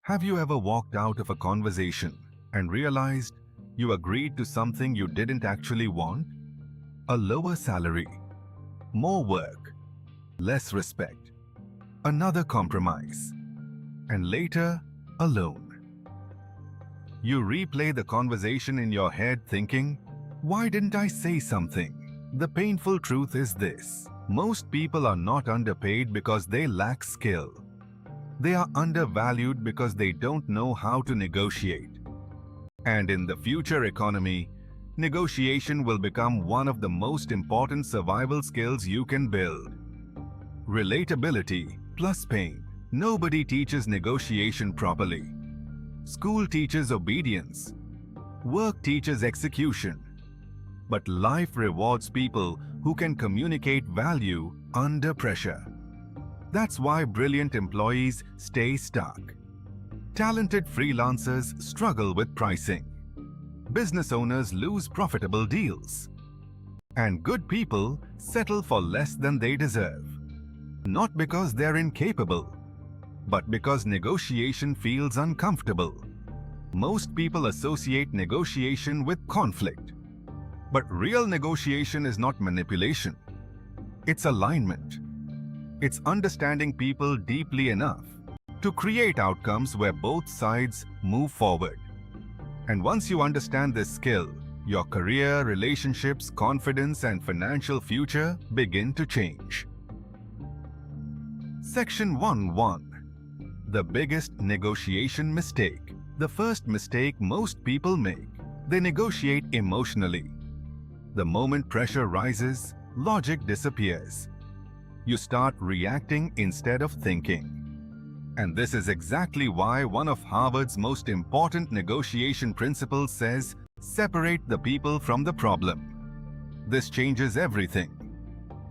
Have you ever walked out of a conversation and realized you agreed to something you didn't actually want? A lower salary, more work, less respect, another compromise, and later, alone. You replay the conversation in your head thinking, why didn't I say something? The painful truth is this: most people are not underpaid because they lack skill. They are undervalued because they don't know how to negotiate. And in the future economy, negotiation will become one of the most important survival skills you can build. Relatability plus pain. Nobody teaches negotiation properly. School teaches obedience. Work teaches execution. But life rewards people who can communicate value under pressure. That's why brilliant employees stay stuck. Talented freelancers struggle with pricing. Business owners lose profitable deals. And good people settle for less than they deserve. Not because they're incapable, but because negotiation feels uncomfortable. Most people associate negotiation with conflict. But real negotiation is not manipulation. It's alignment. It's understanding people deeply enough to create outcomes where both sides move forward. And once you understand this skill, your career, relationships, confidence, and financial future begin to change. Section 1.1. The biggest negotiation mistake. The first mistake most people make: they negotiate emotionally. The moment pressure rises, logic disappears. You start reacting instead of thinking. And this is exactly why one of Harvard's most important negotiation principles says, separate the people from the problem. This changes everything.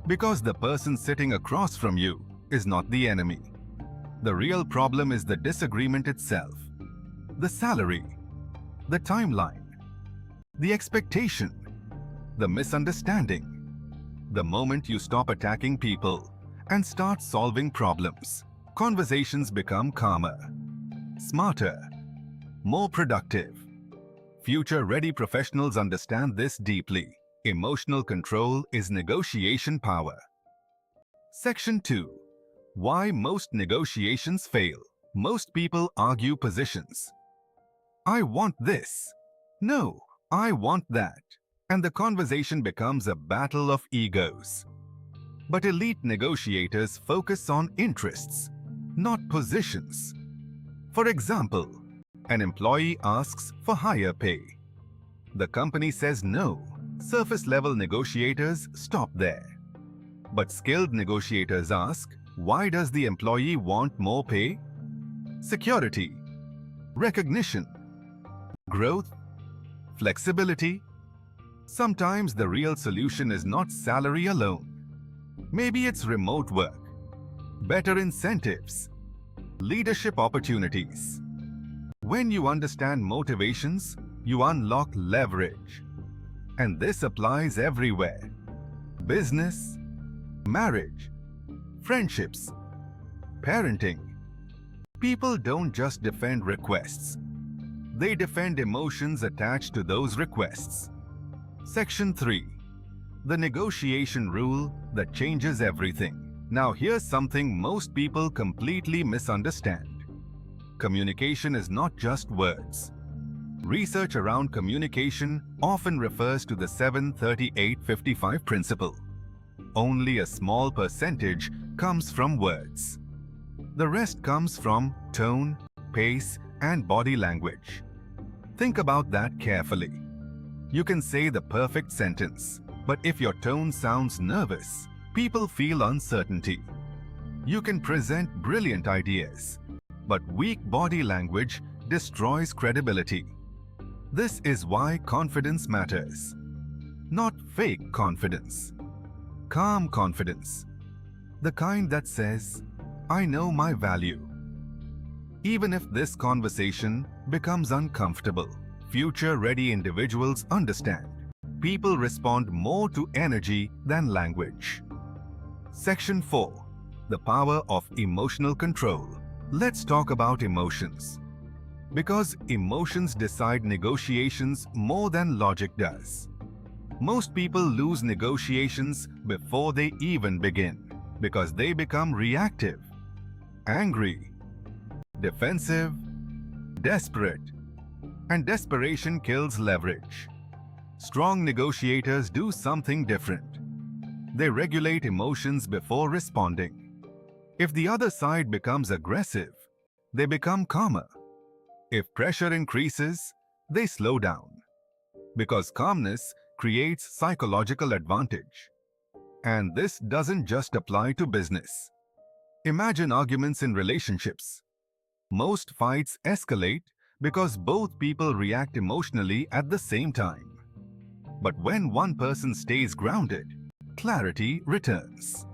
Because the person sitting across from you is not the enemy. The real problem is the disagreement itself. The salary, the timeline, the expectation, the misunderstanding. The moment you stop attacking people and start solving problems, conversations become calmer, smarter, more productive. Future-ready professionals understand this deeply. Emotional control is negotiation power. Section 2. Why most negotiations fail. Most people argue positions. I want this. No, I want that. And the conversation becomes a battle of egos. But elite negotiators focus on interests, not positions. For example, an employee asks for higher pay. The company says no. Surface-level negotiators stop there. But skilled negotiators ask, why does the employee want more pay? Security, recognition, growth, flexibility. Sometimes the real solution is not salary alone. Maybe it's remote work, better incentives, leadership opportunities. When you understand motivations, you unlock leverage. And this applies everywhere: business, marriage, friendships, parenting. People don't just defend requests. They defend emotions attached to those requests. Section 3. The negotiation rule that changes everything. Now here's something most people completely misunderstand. Communication is not just words. Research around communication often refers to the 7-38-55 principle. Only a small percentage comes from words. The rest comes from tone, pace, and body language. Think about that carefully. You can say the perfect sentence, but if your tone sounds nervous, people feel uncertainty. You can present brilliant ideas, but weak body language destroys credibility. This is why confidence matters. Not fake confidence. Calm confidence. The kind that says, I know my value. Even if this conversation becomes uncomfortable, future-ready individuals understand. People respond more to energy than language. Section 4. The power of emotional control. Let's talk about emotions. Because emotions decide negotiations more than logic does. Most people lose negotiations before they even begin because they become reactive, angry, defensive, desperate, and desperation kills leverage. Strong negotiators do something different. They regulate emotions before responding. If the other side becomes aggressive, they become calmer. If pressure increases, they slow down. Because calmness creates psychological advantage. And this doesn't just apply to business. Imagine arguments in relationships. Most fights escalate because both people react emotionally at the same time. But when one person stays grounded, clarity returns.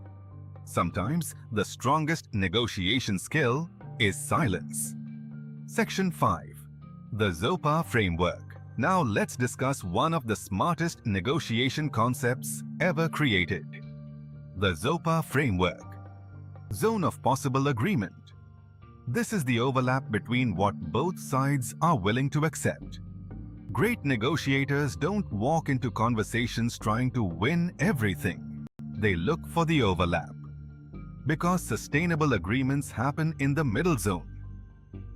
Sometimes the strongest negotiation skill is silence. Section 5. The ZOPA Framework. Now let's discuss one of the smartest negotiation concepts ever created. The ZOPA Framework. Zone of Possible Agreement. This is the overlap between what both sides are willing to accept. Great negotiators don't walk into conversations trying to win everything. They look for the overlap. Because sustainable agreements happen in the middle zone.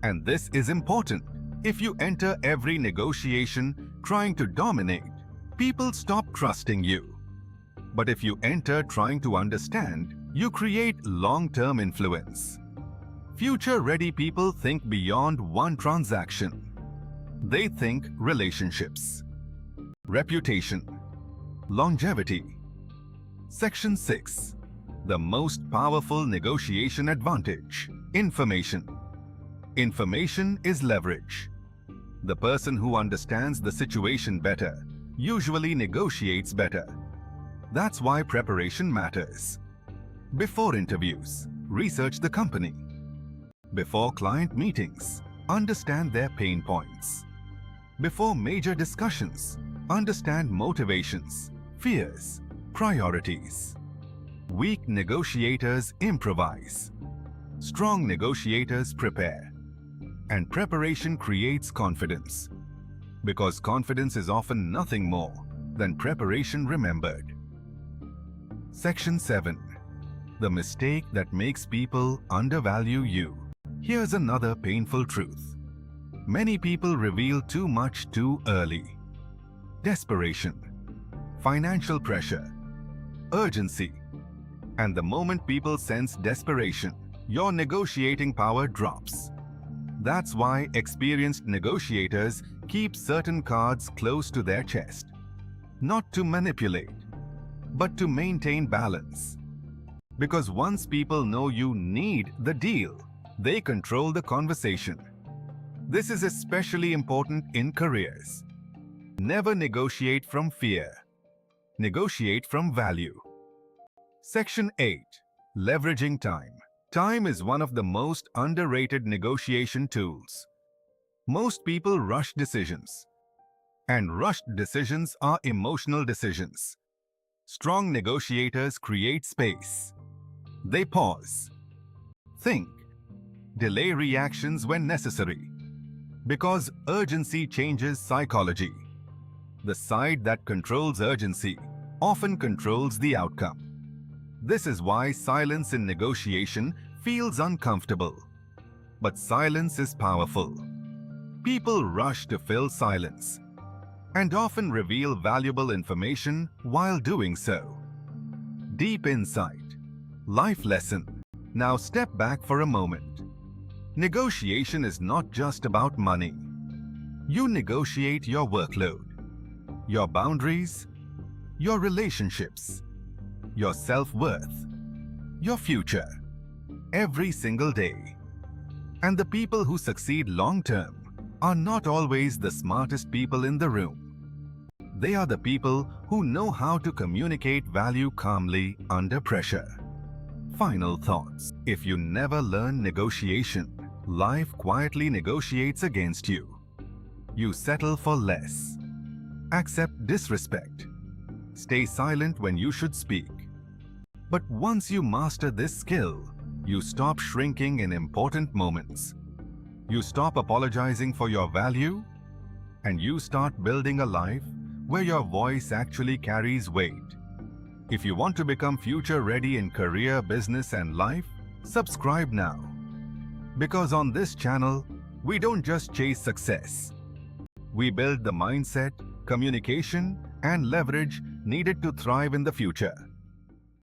And this is important. If you enter every negotiation trying to dominate, people stop trusting you. But if you enter trying to understand, you create long-term influence. Future-ready people think beyond one transaction. They think relationships, reputation, longevity. Section 6. The most powerful negotiation advantage: information. Information is leverage. The person who understands the situation better usually negotiates better. That's why preparation matters. Before interviews, research the company. Before client meetings, understand their pain points. Before major discussions, understand motivations, fears, priorities. Weak negotiators improvise. Strong negotiators prepare. And preparation creates confidence. Because confidence is often nothing more than preparation remembered. Section 7. The mistake that makes people undervalue you. Here's another painful truth. Many people reveal too much too early. Desperation, financial pressure, urgency. And the moment people sense desperation, your negotiating power drops. That's why experienced negotiators keep certain cards close to their chest. Not to manipulate, but to maintain balance. Because once people know you need the deal, they control the conversation. This is especially important in careers. Never negotiate from fear. Negotiate from value. Section 8. Leveraging time. Time is one of the most underrated negotiation tools. Most people rush decisions. And rushed decisions are emotional decisions. Strong negotiators create space. They pause. Think. Delay reactions when necessary. Because urgency changes psychology. The side that controls urgency often controls the outcome. This is why silence in negotiation feels uncomfortable. But silence is powerful. People rush to fill silence and often reveal valuable information while doing so. Deep insight. Life lesson. Now step back for a moment. Negotiation is not just about money. You negotiate your workload, your boundaries, your relationships, your self-worth, your future, every single day. And the people who succeed long-term are not always the smartest people in the room. They are the people who know how to communicate value calmly under pressure. Final thoughts. If you never learn negotiation, life quietly negotiates against you. You settle for less. Accept disrespect. Stay silent when you should speak. But once you master this skill, you stop shrinking in important moments. You stop apologizing for your value, and you start building a life where your voice actually carries weight. If you want to become future ready in career, business, and life, subscribe now. Because on this channel, we don't just chase success. We build the mindset, communication, and leverage needed to thrive in the future.